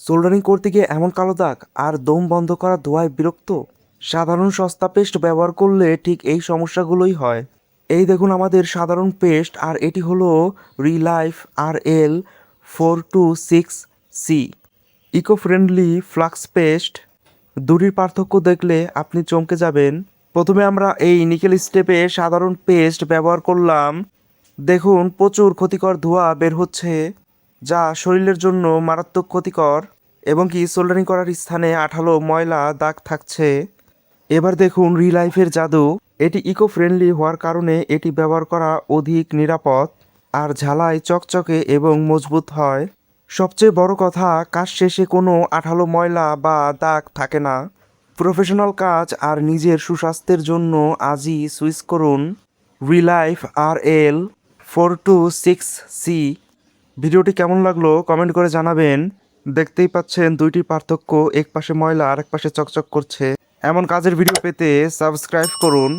Soldering করতে গিয়ে এমন কালো দাগ আর দম বন্ধ করা ধোঁয়ায় বিরক্ত। সাধারণ সস্তা পেস্ট ব্যবহার করলে ঠিক এই সমস্যাগুলোই হয়। এই দেখুন আমাদের সাধারণ পেস্ট, আর এটি হলো Relife RL 426C eco friendly flux paste. দুটির পার্থক্য দেখলে আপনি চমকে যাবেন। প্রথমে আমরা এই নিকেল স্টেপে সাধারণ পেস্ট ব্যবহার করলাম। দেখুন প্রচুর ক্ষতিকর ধোঁয়া বের হচ্ছে, যা শরীরের জন্য মারাত্মক ক্ষতিকর, এবং কি সোল্ডারিং করার স্থানে আঠালো ময়লা দাগ থাকছে। এবার দেখুন রিলাইফের জাদু। এটি ইকো ফ্রেন্ডলি হওয়ার কারণে এটি ব্যবহার করা অধিক নিরাপদ, আর ঝালাই চকচকে এবং মজবুত হয়। সবচেয়ে বড় কথা, কাজ শেষে কোনো আঠালো ময়লা বা দাগ থাকে না। প্রফেশনাল কাজ আর নিজের সুস্বাস্থ্যের জন্য আজই সুইচ করুন রিলাইফ RL 426C। ভিডিওটি কেমন লাগলো কমেন্ট করে জানাবেন। দেখতেই পাচ্ছেন দুইটির পার্থক্য, এক পাশে ময়লা আর এক পাশে চকচক করছে। এমন কাজের ভিডিও পেতে সাবস্ক্রাইব করুন।